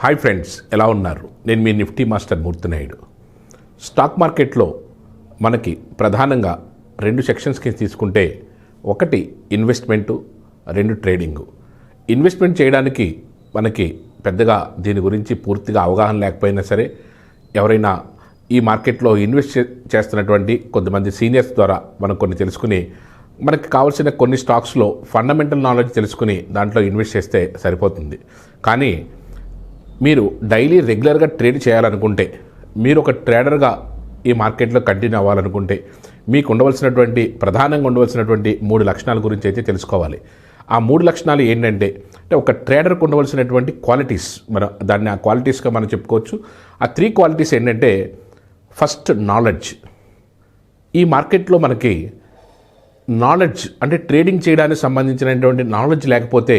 Hi friends, ఎలా ఉన్నారు? నేను మీ నిఫ్టీ మాస్టర్ మూర్తి నాయుడు. స్టాక్ మార్కెట్లో మనకి ప్రధానంగా రెండు సెక్షన్స్కి తీసుకుంటే, ఒకటి ఇన్వెస్ట్మెంటు, రెండు ట్రేడింగు. ఇన్వెస్ట్మెంట్ చేయడానికి మనకి పెద్దగా దీని గురించి పూర్తిగా అవగాహన లేకపోయినా సరే, ఎవరైనా ఈ మార్కెట్లో ఇన్వెస్ట్ చేస్తున్నటువంటి కొంతమంది సీనియర్స్ ద్వారా మనం కొన్ని తెలుసుకుని, మనకి కావాల్సిన కొన్ని స్టాక్స్లో ఫండమెంటల్ నాలెడ్జ్ తెలుసుకుని దాంట్లో ఇన్వెస్ట్ చేస్తే సరిపోతుంది. కానీ మీరు డైలీ రెగ్యులర్గా ట్రేడ్ చేయాలనుకుంటే, మీరు ఒక ట్రేడర్గా ఈ మార్కెట్లో కంటిన్యూ అవ్వాలనుకుంటే, మీకు ఉండవలసినటువంటి ప్రధానంగా ఉండవలసినటువంటి 3 లక్షణాల గురించి అయితే తెలుసుకోవాలి. ఆ 3 లక్షణాలు ఏంటంటే, ఒక ట్రేడర్కి ఉండవలసినటువంటి క్వాలిటీస్, దాన్ని ఆ క్వాలిటీస్గా మనం చెప్పుకోవచ్చు. ఆ 3 క్వాలిటీస్ ఏంటంటే, ఫస్ట్ నాలెడ్జ్. ఈ మార్కెట్లో మనకి నాలెడ్జ్ అంటే ట్రేడింగ్ చేయడానికి సంబంధించినటువంటి నాలెడ్జ్ లేకపోతే,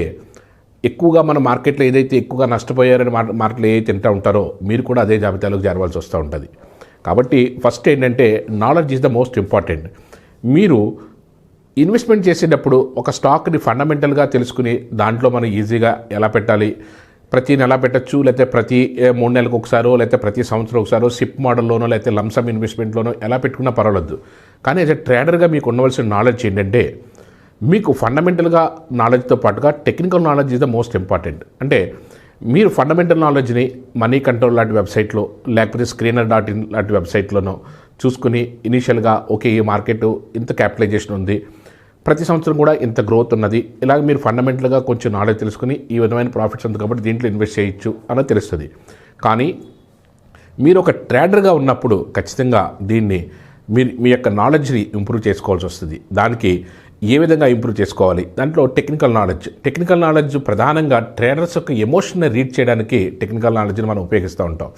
ఎక్కువగా మన మార్కెట్లో ఏదైతే ఎక్కువగా నష్టపోయారని మార్కెట్లో ఏదైతే తింటూ ఉంటారో, మీరు కూడా అదే జాబితాలోకి చేరవలసి వస్తూ ఉంటుంది. కాబట్టి ఫస్ట్ ఏంటంటే, knowledge is the most important. మీరు ఇన్వెస్ట్మెంట్ చేసేటప్పుడు ఒక స్టాక్ని ఫండమెంటల్గా తెలుసుకుని దాంట్లో మనం ఈజీగా ఎలా పెట్టాలి, ప్రతి నెల పెట్టచ్చు, లేకపోతే ప్రతి 3 నెలలకు ఒకసారో, లేకపోతే ప్రతి సంవత్సరం ఒకసారో సిప్ మోడల్లోనో, లేకపోతే లంసమ్ ఇన్వెస్ట్మెంట్లోనో ఎలా పెట్టుకున్నా పర్వాలేదు. కానీ యాజ్ ఎ ట్రేడర్గా మీకు ఉండవలసిన నాలెడ్జ్ ఏంటంటే, మీకు ఫండమెంటల్గా నాలెడ్జ్తో పాటుగా technical knowledge is the most important. అంటే మీరు ఫండమెంటల్ నాలెడ్జ్ని మనీ కంట్రోల్ లాంటి వెబ్సైట్లో, లేకపోతే screener.in లాంటి వెబ్సైట్లోనో చూసుకుని ఇనీషియల్గా ఓకే, ఈ మార్కెట్ ఇంత క్యాపిటలైజేషన్ ఉంది, ప్రతి సంవత్సరం కూడా ఇంత గ్రోత్ ఉన్నది, ఇలాగ మీరు ఫండమెంటల్గా కొంచెం నాలెడ్జ్ తెలుసుకుని ఈ విధమైన ప్రాఫిట్స్ ఉంది కాబట్టి దీంట్లో ఇన్వెస్ట్ చేయొచ్చు అన్నది తెలుస్తుంది. కానీ మీరు ఒక ట్రేడర్గా ఉన్నప్పుడు ఖచ్చితంగా దీన్ని మీ యొక్క నాలెడ్జ్ని ఇంప్రూవ్ చేసుకోవాల్సి వస్తుంది. దానికి ఏ విధంగా ఇంప్రూవ్ చేసుకోవాలి? దాంట్లో టెక్నికల్ నాలెడ్జ్ ప్రధానంగా ట్రేడర్స్ యొక్క ఎమోషన్ని రీడ్ చేయడానికి టెక్నికల్ నాలెడ్జ్ని మనం ఉపయోగిస్తూ ఉంటాం.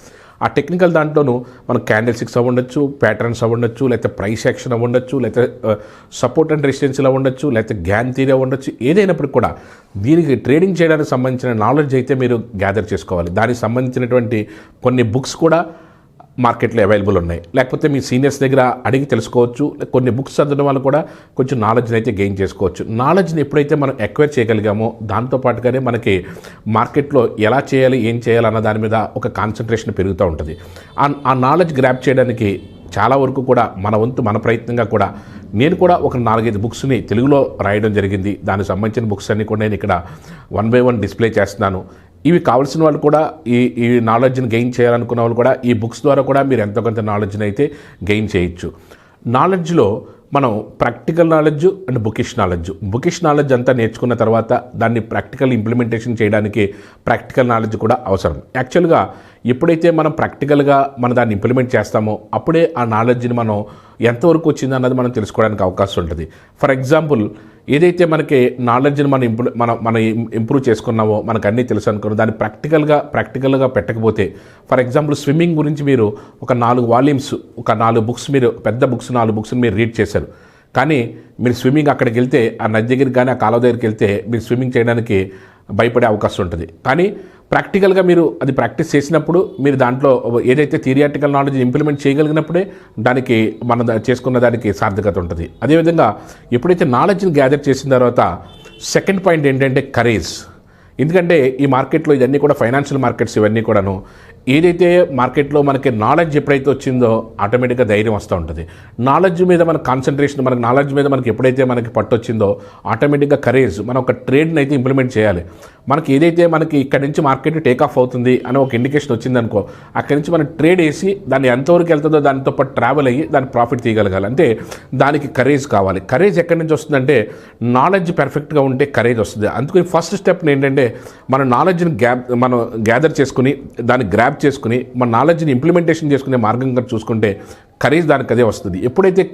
ఆ టెక్నికల్ దాంట్లోనూ మనం క్యాండిల్ స్టిక్స్ అవ్వండొచ్చు, ప్యాటర్న్స్ అవ్వండొచ్చు, లేకపోతే ప్రైస్ యాక్షన్ అవ్వండొచ్చు, లేకపోతే సపోర్ట్ అండ్ రెసిస్టెన్సీలు అవ్వండొచ్చు, లేకపోతే గ్యాన్ థియరీ అవ్వండొచ్చు. ఏదైనప్పటికీ కూడా దీనికి ట్రేడింగ్ చేయడానికి సంబంధించిన నాలెడ్జ్ అయితే మీరు గ్యాదర్ చేసుకోవాలి. దానికి సంబంధించినటువంటి కొన్ని బుక్స్ కూడా మార్కెట్లో అవైలబుల్ ఉన్నాయి, లేకపోతే మీ సీనియర్స్ దగ్గర అడిగి తెలుసుకోవచ్చు. కొన్ని బుక్స్ చదవడం వల్ల కూడా కొంచెం నాలెడ్జ్ని అయితే గెయిన్ చేసుకోవచ్చు. నాలెడ్జ్ని ఎప్పుడైతే మనం ఎక్వైర్ చేయగలిగామో, దాంతోపాటుగానే మనకి మార్కెట్లో ఎలా చేయాలి, ఏం చేయాలి అన్న దాని మీద ఒక కాన్సన్ట్రేషన్ పెరుగుతూ ఉంటుంది. ఆ నాలెడ్జ్ గ్రాప్ చేయడానికి చాలా వరకు కూడా మన వంతు మన ప్రయత్నంగా కూడా నేను కూడా ఒక 4-5 బుక్స్ని తెలుగులో రాయడం జరిగింది. దానికి సంబంధించిన బుక్స్ అన్నీ కూడా నేను ఇక్కడ 1 by 1 డిస్ప్లే చేస్తున్నాను. ఇవి కావాల్సిన వాళ్ళు కూడా ఈ నాలెడ్జ్ని గెయిన్ చేయాలనుకున్న వాళ్ళు కూడా ఈ బుక్స్ ద్వారా కూడా మీరు ఎంతో కొంత నాలెడ్జ్ని అయితే గెయిన్ చేయొచ్చు. నాలెడ్జ్లో మనం practical knowledge and bookish knowledge అంతా నేర్చుకున్న తర్వాత దాన్ని ప్రాక్టికల్ ఇంప్లిమెంటేషన్ చేయడానికి ప్రాక్టికల్ నాలెడ్జ్ కూడా అవసరం. యాక్చువల్గా ఎప్పుడైతే మనం ప్రాక్టికల్గా దాన్ని ఇంప్లిమెంట్ చేస్తామో అప్పుడే ఆ నాలెడ్జ్ని మనం ఎంతవరకు వచ్చింది అన్నది మనం తెలుసుకోవడానికి అవకాశం ఉంటుంది. ఫర్ ఎగ్జాంపుల్, ఏదైతే మనకి నాలెడ్జ్ని మనం ఇంప్రూవ్ చేసుకున్నామో, మనకు అన్నీ తెలుసు అనుకున్నాం, దాన్ని ప్రాక్టికల్గా పెట్టకపోతే, ఫర్ ఎగ్జాంపుల్ స్విమ్మింగ్ గురించి మీరు ఒక 4 వాల్యూమ్స్, ఒక 4 బుక్స్, మీరు పెద్ద బుక్స్ 4 బుక్స్ని మీరు రీడ్ చేశారు. కానీ మీరు స్విమ్మింగ్ అక్కడికి వెళ్తే, ఆ నది దగ్గరికి కానీ ఆ కాలువ దగ్గరికి వెళ్తే మీరు స్విమ్మింగ్ చేయడానికి భయపడే అవకాశం ఉంటుంది. కానీ ప్రాక్టికల్గా మీరు అది ప్రాక్టీస్ చేసినప్పుడు, మీరు దాంట్లో ఏదైతే థియరిటికల్ నాలెడ్జ్ ఇంప్లిమెంట్ చేయగలిగినప్పుడే దానికి మనం చేసుకున్న దానికి సార్థకత ఉంటుంది. అదేవిధంగా ఎప్పుడైతే నాలెడ్జ్ని గ్యాదర్ చేసిన తర్వాత సెకండ్ పాయింట్ ఏంటంటే కరేజ్. ఎందుకంటే ఈ మార్కెట్లో ఇవన్నీ కూడా ఫైనాన్షియల్ మార్కెట్స్, ఇవన్నీ కూడాను ఏదైతే మార్కెట్లో మనకి నాలెడ్జ్ ఎప్పుడైతే వచ్చిందో ఆటోమేటిక్గా ధైర్యం వస్తూ ఉంటుంది. నాలెడ్జ్ మీద మన కాన్సన్ట్రేషన్, మనకి నాలెడ్జ్ మీద మనకి ఎప్పుడైతే మనకి పట్టు వచ్చిందో ఆటోమేటిక్గా కరేజ్, మనం ఒక ట్రేడ్ని అయితే ఇంప్లిమెంట్ చేయాలి. మనకి ఏదైతే మనకి ఇక్కడి నుంచి మార్కెట్ టేక్ ఆఫ్ అవుతుంది అని ఒక ఇండికేషన్ వచ్చిందనుకో, అక్కడి నుంచి మనం ట్రేడ్ వేసి దాన్ని ఎంతవరకు వెళ్తుందో దానితో పాటు ట్రావెల్ అయ్యి దాని ప్రాఫిట్ తీయగలగాలి. అంటే దానికి కరేజ్ కావాలి. కరేజ్ ఎక్కడి నుంచి వస్తుందంటే, నాలెడ్జ్ పర్ఫెక్ట్గా ఉంటే కరేజ్ వస్తుంది. అందుకని ఫస్ట్ స్టెప్ ఏంటంటే, మన నాలెడ్జ్ని మనం గ్యాదర్ చేసుకుని దాన్ని గ్రాప్ చేసుకుని మన నాలెడ్జ్ని ఇంప్లిమెంటేషన్ చేసుకునే మార్గంగా చూసుకుంటే కరేజ్ దానికి అదే వస్తుంది.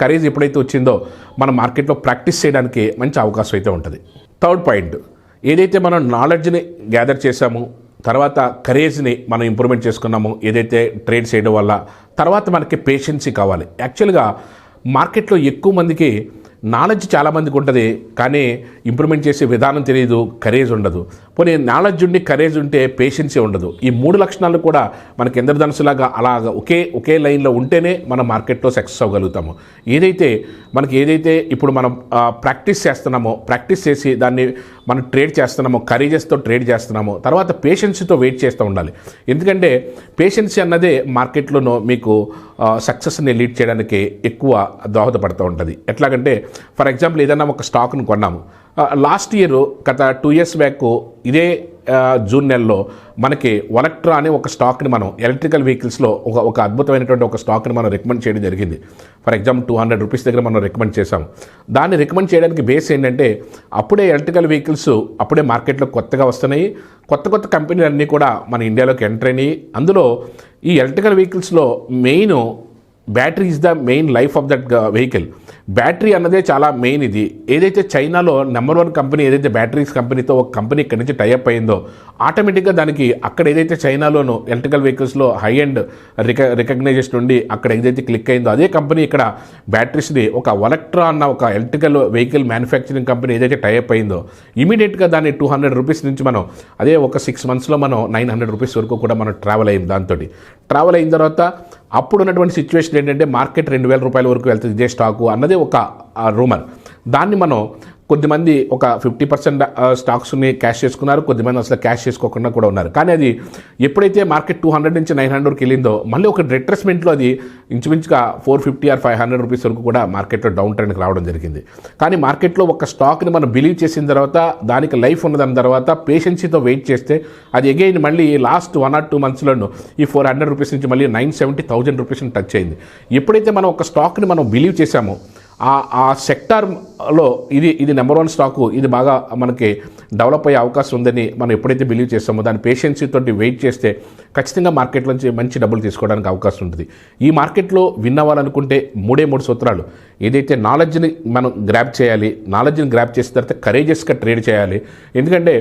కరేజ్ ఎప్పుడైతే వచ్చిందో మన మార్కెట్లో ప్రాక్టీస్ చేయడానికి మంచి అవకాశం అయితే ఉంటుంది. థర్డ్ పాయింట్, ఏదైతే మనం నాలెడ్జ్ని గ్యాదర్ చేసామో, తర్వాత కరేజ్ని మనం ఇంప్రూవ్మెంట్ చేసుకున్నాము ఏదైతే ట్రేడ్ చేయడం వల్ల, తర్వాత మనకి పేషెన్సీ కావాలి. యాక్చువల్గా మార్కెట్లో ఎక్కువ మందికి నాలెడ్జ్ చాలామందికి ఉంటుంది, కానీ ఇంప్రూవ్మెంట్ చేసే విధానం తెలియదు, కరేజ్ ఉండదు. పోనీ నాలెడ్జ్ ఉండి కరేజ్ ఉంటే పేషెన్సీ ఉండదు. ఈ 3 లక్షణాలు కూడా మనకి ఇంద్రధనుసులాగా అలాగ ఒకే లైన్లో ఉంటేనే మనం మార్కెట్లో సక్సెస్ అవ్వగలుగుతాము. ఏదైతే ఇప్పుడు మనం ప్రాక్టీస్ చేస్తున్నామో, ప్రాక్టీస్ చేసి దాన్ని మనం ట్రేడ్ చేస్తున్నామో, కరేజెస్తో ట్రేడ్ చేస్తున్నామో, తర్వాత పేషెన్సీతో వెయిట్ చేస్తూ ఉండాలి. ఎందుకంటే పేషెన్సీ అన్నదే మార్కెట్లోనో మీకు సక్సెస్ని లీడ్ చేయడానికి ఎక్కువ దోహదపడుతూ ఉంటుంది. ఎట్లాగంటే ఫర్ ఎగ్జాంపుల్ ఏదైనా ఒక స్టాక్ను కొన్నాము, లాస్ట్ ఇయర్ గత 2 years బ్యాక్ ఇదే జూన్ నెలలో మనకి వలక్ట్రా అనే ఒక స్టాక్ని మనం ఎలక్ట్రికల్ వెహికల్స్లో ఒక అద్భుతమైనటువంటి ఒక స్టాక్ని మనం రికమెండ్ చేయడం జరిగింది. ఫర్ ఎగ్జాంపుల్ 200 రూపీస్ దగ్గర మనం రికమెండ్ చేసాం. దాన్ని రికమెండ్ చేయడానికి బేస్ ఏంటంటే అప్పుడే ఎలక్ట్రికల్ వెహికల్స్ అప్పుడే మార్కెట్లో కొత్తగా వస్తున్నాయి. కొత్త కంపెనీలు అన్నీ కూడా మన ఇండియాలోకి ఎంటర్ అయినాయి. అందులో ఈ ఎలక్ట్రికల్ వెహికల్స్లో main battery is the main life of that vehicle. Battery అన్నదే చాలా మెయిన్. ఇది ఏదైతే చైనాలో నెంబర్ 1 కంపెనీ ఏదైతే బ్యాటరీస్ కంపెనీతో ఒక కంపెనీ ఇక్కడి నుంచి టైఅప్ అయిందో ఆటోమేటిక్గా దానికి అక్కడ ఏదైతే చైనాలోనూ ఎలక్ట్రికల్ వెహికల్స్లో హై అండ్ రికగ్నైజేషన్ ఉండి అక్కడ ఏదైతే క్లిక్ అయిందో అదే కంపెనీ ఇక్కడ బ్యాటరీస్ని ఒక వలక్ట్రా అన్న ఒక ఎలక్ట్రికల్ వెహికల్ మ్యానుఫ్యాక్చరింగ్ కంపెనీ ఏదైతే టైఅప్ అయిందో ఇమీడియట్గా దాన్ని 200 రూపీస్ నుంచి మనం అదే ఒక 6 monthsలో మనం 900 రూపీస్ వరకు కూడా మనం ట్రావెల్ అయింది. దాంతో ట్రావెల్ అయిన తర్వాత అప్పుడు ఉన్నటువంటి సిచ్యువేషన్ ఏంటంటే మార్కెట్ 2000 రూపాయల వరకు వెళ్తుంది ఇదే స్టాకు అన్నదే ఒక రూమర్. దాన్ని మనం కొద్దిమంది ఒక 50% స్టాక్స్ని క్యాష్ చేసుకున్నారు, కొద్దిమంది అసలు క్యాష్ చేసుకోకుండా కూడా ఉన్నారు. కానీ అది ఎప్పుడైతే మార్కెట్ 200 నుంచి 900కి వెళ్ళిందో మళ్ళీ ఒక రిట్రెస్మెంట్లో అది ఇంచుమించుగా 450 or 500 రూపీస్ వరకు కూడా మార్కెట్లో డౌన్ ట్రెండ్కి రావడం జరిగింది. కానీ మార్కెట్లో ఒక స్టాక్ని మనం బిలీవ్ చేసిన తర్వాత దానికి లైఫ్ ఉన్నదాని తర్వాత పేషెన్సీతో వెయిట్ చేస్తే అది అగైన్ మళ్ళీ లాస్ట్ 1 or 2 monthsలోనూ ఈ 400 రూపీస్ నుంచి మళ్ళీ 970,000 రూపీస్ని టచ్ అయింది. ఎప్పుడైతే మనం ఒక స్టాక్ని మనం బిలీవ్ చేశామో ఆ సెక్టార్లో ఇది నెంబర్ 1 స్టాకు, ఇది బాగా మనకి డెవలప్ అయ్యే అవకాశం ఉందని మనం ఎప్పుడైతే బిలీవ్ చేస్తామో దాని పేషెన్సీతో వెయిట్ చేస్తే ఖచ్చితంగా మార్కెట్ నుంచి మంచి డబ్బులు తీసుకోవడానికి అవకాశం ఉంటుంది. ఈ మార్కెట్లో విన్ అవ్వాలనుకుంటే 3 సూత్రాలు. ఏదైతే నాలెడ్జ్ని మనం గ్రాప్ చేయాలి, నాలెడ్జ్ని గ్రాప్ చేసిన తర్వాత కరేజెస్గా ట్రేడ్ చేయాలి. ఎందుకంటే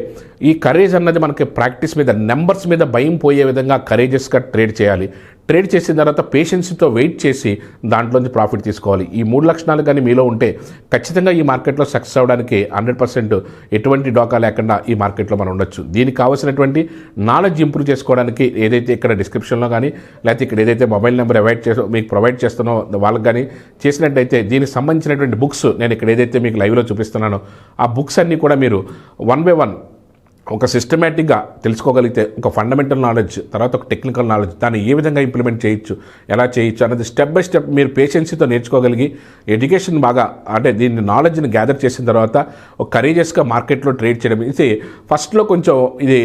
ఈ కరేజ్ అన్నది మనకి ప్రాక్టీస్ మీద నెంబర్స్ మీద భయం పోయే విధంగా కరేజెస్గా ట్రేడ్ చేయాలి. ట్రేడ్ చేసిన తర్వాత పేషెన్సీతో వెయిట్ చేసి దాంట్లోంచి ప్రాఫిట్ తీసుకోవాలి. ఈ 3 లక్షణాలు కానీ మీలో ఉంటే ఖచ్చితంగా ఈ మార్కెట్లో సక్సెస్ అవ్వడానికి 100% ఎటువంటి డోకా లేకుండా ఈ మార్కెట్లో మనం ఉండొచ్చు. దీనికి కావాల్సినటువంటి నాలెడ్జ్ ఇంప్రూవ్ చేసుకోవడానికి ఏదైతే ఇక్కడ డిస్క్రిప్షన్లో కానీ లేకపోతే ఇక్కడ ఏదైతే మొబైల్ నెంబర్ మీకు ప్రొవైడ్ చేస్తానో వాళ్ళకి కానీ చేసినట్టయితే దీనికి సంబంధించినటువంటి బుక్స్ నేను ఇక్కడ ఏదైతే మీకు లైవ్లో చూపిస్తున్నానో ఆ బుక్స్ అన్నీ కూడా మీరు 1 by 1 ఒక సిస్టమేటిక్గా తెలుసుకోగలిగితే ఒక ఫండమెంటల్ నాలెడ్జ్ తర్వాత ఒక టెక్నికల్ నాలెడ్జ్ దాన్ని ఏ విధంగా ఇంప్లిమెంట్ చేయొచ్చు, ఎలా చేయొచ్చు అన్నది స్టెప్ బై స్టెప్ మీరు పేషెన్సీతో నేర్చుకోగలిగి ఎడ్యుకేషన్ బాగా అంటే దీన్ని నాలెడ్జ్ని గ్యాదర్ చేసిన తర్వాత ఒక కరేజియస్గా మార్కెట్లో ట్రేడ్ చేయడం. ఇది ఫస్ట్లో కొంచెం ఇది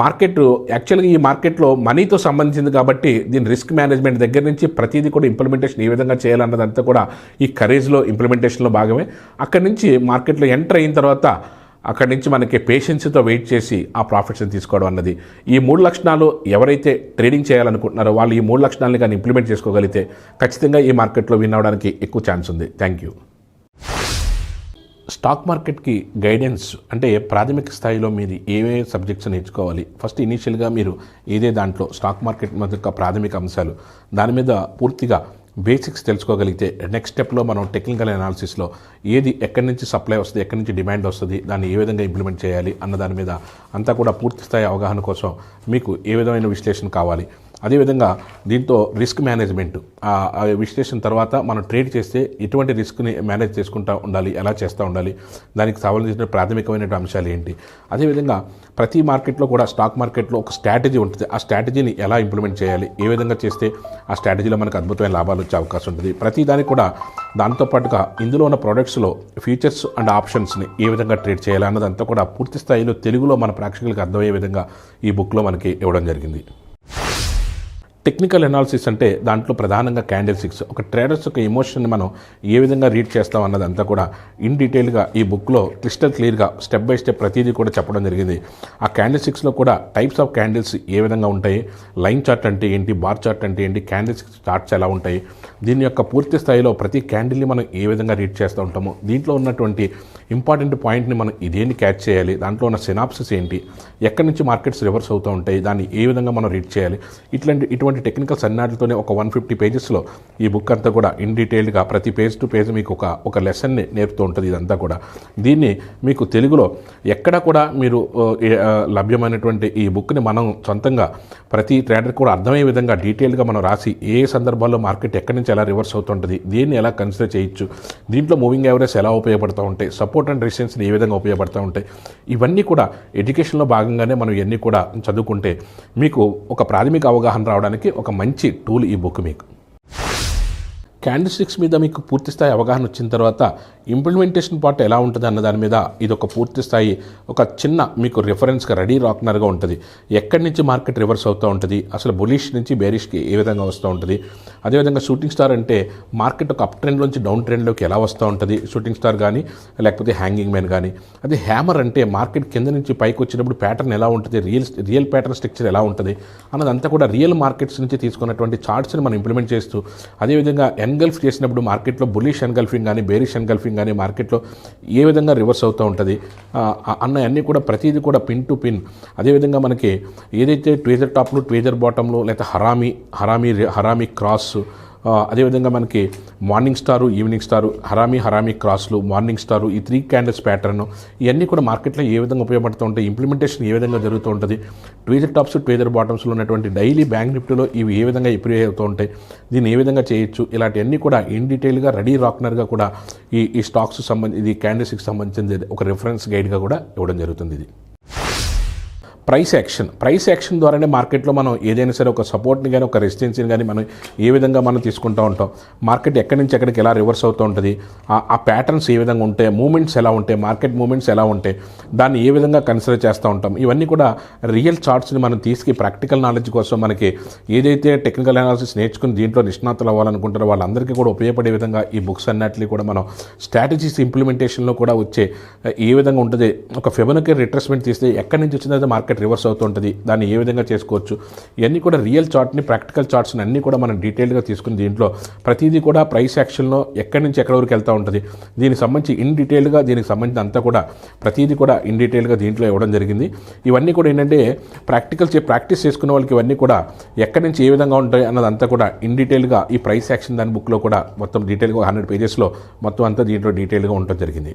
మార్కెట్ యాక్చువల్గా ఈ మార్కెట్లో మనీతో సంబంధించింది కాబట్టి దీని రిస్క్ మేనేజ్మెంట్ దగ్గర నుంచి ప్రతిదీ కూడా ఇంప్లిమెంటేషన్ ఏ విధంగా చేయాలన్నదంతా కూడా ఈ కరేజ్లో ఇంప్లిమెంటేషన్లో భాగమే. అక్కడి నుంచి మార్కెట్లో ఎంటర్ అయిన తర్వాత అక్కడి నుంచి మనకి పేషెన్సీతో వెయిట్ చేసి ఆ ప్రాఫిట్స్ని తీసుకోవడం అన్నది ఈ 3 లక్షణాలు ఎవరైతే ట్రేడింగ్ చేయాలనుకుంటున్నారో వాళ్ళు ఈ 3 లక్షణాలని కానీ ఇంప్లిమెంట్ చేసుకోగలిగితే ఖచ్చితంగా ఈ మార్కెట్లో విన్ అవ్వడానికి ఎక్కువ ఛాన్స్ ఉంది. Thank you. స్టాక్ మార్కెట్కి గైడెన్స్ అంటే ప్రాథమిక స్థాయిలో మీరు ఏవే సబ్జెక్ట్స్ నేర్చుకోవాలి, ఫస్ట్ ఇనీషియల్గా మీరు ఏదే దాంట్లో స్టాక్ మార్కెట్ యొక్క ప్రాథమిక అంశాలు దాని మీద పూర్తిగా బేసిక్స్ తెలుసుకోగలిగితే నెక్స్ట్ స్టెప్లో మనం టెక్నికల్ అనాలిసిస్లో ఏది ఎక్కడి నుంచి సప్లై వస్తుంది, ఎక్కడి నుంచి డిమాండ్ వస్తుంది, దాన్ని ఏ విధంగా ఇంప్లిమెంట్ చేయాలి అన్న దాని మీద అంతా కూడా పూర్తి స్థాయి అవగాహన కోసం మీకు ఏ విధమైన విశ్లేషణ కావాలి. అదేవిధంగా దీంతో రిస్క్ మేనేజ్మెంట్ ఆ విశ్లేషణ తర్వాత మనం ట్రేడ్ చేస్తే ఎటువంటి రిస్క్ని మేనేజ్ చేసుకుంటూ ఉండాలి, ఎలా చేస్తూ ఉండాలి, దానికి సంబంధించిన ప్రాథమికమైన అంశాలు ఏంటి. అదేవిధంగా ప్రతి మార్కెట్లో కూడా స్టాక్ మార్కెట్లో ఒక స్ట్రాటజీ ఉంటుంది. ఆ స్ట్రాటజీని ఎలా ఇంప్లిమెంట్ చేయాలి, ఏ విధంగా చేస్తే ఆ స్ట్రాటజీలో మనకు అద్భుతమైన లాభాలు వచ్చే అవకాశం ఉంటుంది. ప్రతి దానికి కూడా దాంతోపాటుగా ఇందులో ఉన్న ప్రోడక్ట్స్లో ఫీచర్స్ అండ్ ఆప్షన్స్ని ఏ విధంగా ట్రేడ్ చేయాలి అన్నదంతా కూడా పూర్తి స్థాయిలో తెలుగులో మన ప్రేక్షకులకు అర్థమయ్యే విధంగా ఈ బుక్లో మనకి ఇవ్వడం జరిగింది. టెక్నికల్ అనాలిసిస్ అంటే దాంట్లో ప్రధానంగా క్యాండిల్ స్టిక్స్ ఒక ట్రేడర్స్ యొక్క ఎమోషన్ని మనం ఏ విధంగా రీడ్ చేస్తాం అన్నదంతా కూడా ఇన్ డీటెయిల్గా ఈ బుక్లో క్లిస్టల్ క్లియర్గా స్టెప్ బై స్టెప్ ప్రతిదీ కూడా చెప్పడం జరిగింది. ఆ క్యాండిల్ స్టిక్స్లో కూడా టైప్స్ ఆఫ్ క్యాండిల్స్ ఏ విధంగా ఉంటాయి, లైన్ చార్ట్ అంటే ఏంటి, బార్ చార్ట్ అంటే ఏంటి, క్యాండిల్ స్టిక్స్ చార్ట్స్ ఎలా ఉంటాయి, దీని యొక్క పూర్తి స్థాయిలో ప్రతి క్యాండిల్ని మనం ఏ విధంగా రీడ్ చేస్తూ ఉంటామో, దీంట్లో ఉన్నటువంటి ఇంపార్టెంట్ పాయింట్ని మనం ఇదేంటి క్యాచ్ చేయాలి, దాంట్లో ఉన్న సినాప్సిస్ ఏంటి, ఎక్కడి నుంచి మార్కెట్స్ రివర్స్ అవుతూ ఉంటాయి, దాన్ని ఏ విధంగా మనం రీడ్ చేయాలి, ఇటువంటి టెక్నికల్ సన్నాటితోనే ఒక 150 పేజెస్లో ఈ బుక్ అంతా కూడా ఇన్ డీటెయిల్గా ప్రతి పేజ్ టు పేజ్ మీకు ఒక లెసన్ని నేర్పుతూ ఉంటుంది. ఇదంతా కూడా దీన్ని మీకు తెలుగులో ఎక్కడ కూడా మీరు లభ్యమైనటువంటి ఈ బుక్ని మనం సొంతంగా ప్రతి ట్రేడర్ కూడా అర్థమయ్యే విధంగా డీటెయిల్గా మనం రాసి ఏ సందర్భాల్లో మార్కెట్ ఎక్కడి నుంచి ఎలా రివర్స్ అవుతుంటుంది, దీన్ని ఎలా కన్సిడర్ చేయొచ్చు, దీంట్లో మూవింగ్ యావరేజ్ ఎలా ఉపయోగపడుతూ ఉంటాయి, సపోర్ట్ సపోర్ట్ అండ్ రెసిస్టెన్స్ని ఏ విధంగా ఉపయోగపడుతూ ఉంటాయి, ఇవన్నీ కూడా ఎడ్యుకేషన్లో భాగంగానే మనం ఇవన్నీ కూడా చదువుకుంటే మీకు ఒక ప్రాథమిక అవగాహన రావడానికి ఒక మంచి టూల్ ఈ బుక్ మీకు. క్యాండిల్ స్టిక్స్ మీద మీకు పూర్తి స్థాయి అవగాహన వచ్చిన తర్వాత ఇంప్లిమెంటేషన్ పార్ట్ ఎలా ఉంటుంది అన్న దాని మీద ఇది ఒక పూర్తి స్థాయి ఒక చిన్న మీకు రిఫరెన్స్గా రెడీ రాక్నర్గా ఉంటుంది. ఎక్కడి నుంచి మార్కెట్ రివర్స్ అవుతూ ఉంటుంది, అసలు బులిష్ నుంచి బేరిష్కి ఏ విధంగా వస్తూ ఉంటుంది, అదేవిధంగా షూటింగ్ స్టార్ అంటే మార్కెట్ ఒక అప్ ట్రెండ్లోంచి డౌన్ ట్రెండ్లోకి ఎలా వస్తూ ఉంటుంది షూటింగ్ స్టార్ కానీ లేకపోతే హ్యాంగింగ్ మ్యాన్ కానీ, అదే హ్యామర్ అంటే మార్కెట్ కింద నుంచి పైకి వచ్చినప్పుడు ప్యాటర్న్ ఎలా ఉంటుంది, రియల్ ప్యాటర్న్ స్ట్రక్చర్ ఎలా ఉంటుంది అన్నదంతా కూడా రియల్ మార్కెట్స్ నుంచి తీసుకున్నటువంటి చార్ట్స్ని మనం ఇంప్లిమెంట్ చేస్తూ, అదేవిధంగా ఎన్గల్ఫ్ చేసినప్పుడు మార్కెట్లో బులిష్ ఎన్గల్ఫింగ్ కానీ బేరిష్ ఎన్గల్ఫింగ్ కానీ మార్కెట్లో ఏ విధంగా రివర్స్ అవుతూ ఉంటుంది అన్నీ కూడా ప్రతిదీ కూడా పిన్ టు పిన్. అదేవిధంగా మనకి ఏదైతే ట్వేజర్ టాప్లు ట్వేజర్ బాటంలు లేదా హరామీ క్రాస్, అదేవిధంగా మనకి morning star evening star, harami క్రాస్లు, morning star, ఈ 3 క్యాండిల్స్ ప్యాటర్న్ ఇవన్నీ కూడా మార్కెట్లో ఏ విధంగా ఉపయోగపడుతూ ఉంటాయి, ఇంప్లిమెంటేషన్ ఏ విధంగా జరుగుతూ ఉంటుంది, ట్వేజర్ టాప్స్ ట్వేజర్ బాటమ్స్లో ఉన్నటువంటి డైలీ బ్యాంక్ నిఫ్టీలో ఇవి ఏ విధంగా ఇంప్రూవ్ అవుతూ ఉంటాయి, దీన్ని ఏ విధంగా చేయొచ్చు, ఇలాంటివన్నీ కూడా ఇన్ డీటెయిల్గా రెడీ రాక్నర్గా కూడా ఈ స్టాక్స్ ఇది క్యాండిల్స్కి సంబంధించింది ఒక రిఫరెన్స్ గైడ్గా కూడా ఇవ్వడం జరుగుతుంది. ఇది ప్రైస్ యాక్షన్ ద్వారానే మార్కెట్లో మనం ఏదైనా సరే ఒక సపోర్ట్ని కానీ ఒక రెసిస్టెన్స్ని కానీ మనం ఏ విధంగా మనం తీసుకుంటూ ఉంటాం, మార్కెట్ ఎక్కడి నుంచి ఎక్కడికి ఎలా రివర్స్ అవుతూ ఉంటుంది, ఆ ప్యాటర్న్స్ ఏ విధంగా ఉంటాయి, మూమెంట్స్ ఎలా ఉంటాయి, మార్కెట్ మూమెంట్స్ ఎలా ఉంటాయి, దాన్ని ఏ విధంగా కన్సిడర్ చేస్తూ ఉంటాం, ఇవన్నీ కూడా రియల్ చార్ట్స్ని మనం తీసుకు ప్రాక్టికల్ నాలెడ్జ్ కోసం మనకి ఏదైతే టెక్నికల్ అనాలిసిస్ నేర్చుకుని దీంట్లో నిష్ణాతులు అవ్వాలనుకుంటారో వాళ్ళందరికీ కూడా ఉపయోగపడే విధంగా ఈ బుక్స్ అన్నిటిని కూడా మనం స్ట్రాటజీస్ ఇంప్లిమెంటేషన్లో కూడా వచ్చే ఏ విధంగా ఉంటుంది, ఒక ఫిబొనాకీ రిట్రేస్మెంట్ తీస్తే ఎక్కడి నుంచి వచ్చిందో మార్కెట్ రివర్స్ అవుతుంటుంది, దాన్ని ఏ విధంగా చేసుకోవచ్చు, ఇవన్నీ కూడా రియల్ చార్ట్ని ప్రాక్టికల్ చార్ట్స్ని అన్నీ కూడా మనం డీటెయిల్గా తీసుకుని దీంట్లో ప్రతిదీ కూడా ప్రైస్ యాక్షన్లో ఎక్కడి నుంచి ఎక్కడి వరకు వెళ్తూ ఉంటుంది, దీనికి సంబంధించి ఇన్ డీటెయిల్గా దీనికి సంబంధించిన అంతా కూడా ప్రతిదీ కూడా ఇన్ డీటెయిల్గా దీంట్లో ఇవ్వడం జరిగింది. ఇవన్నీ కూడా ఏంటంటే ప్రాక్టీస్ చేసుకునే వాళ్ళకి ఇవన్నీ కూడా ఎక్కడి నుంచి ఏ విధంగా ఉంటాయి అన్నదంతా కూడా ఇన్ డీటెయిల్గా ఈ ప్రైస్ యాక్షన్ దాని బుక్లో కూడా మొత్తం డీటెయిల్గా 100 పేజెస్లో మొత్తం అంతా దీంట్లో డీటెయిల్గా ఉండటం జరిగింది.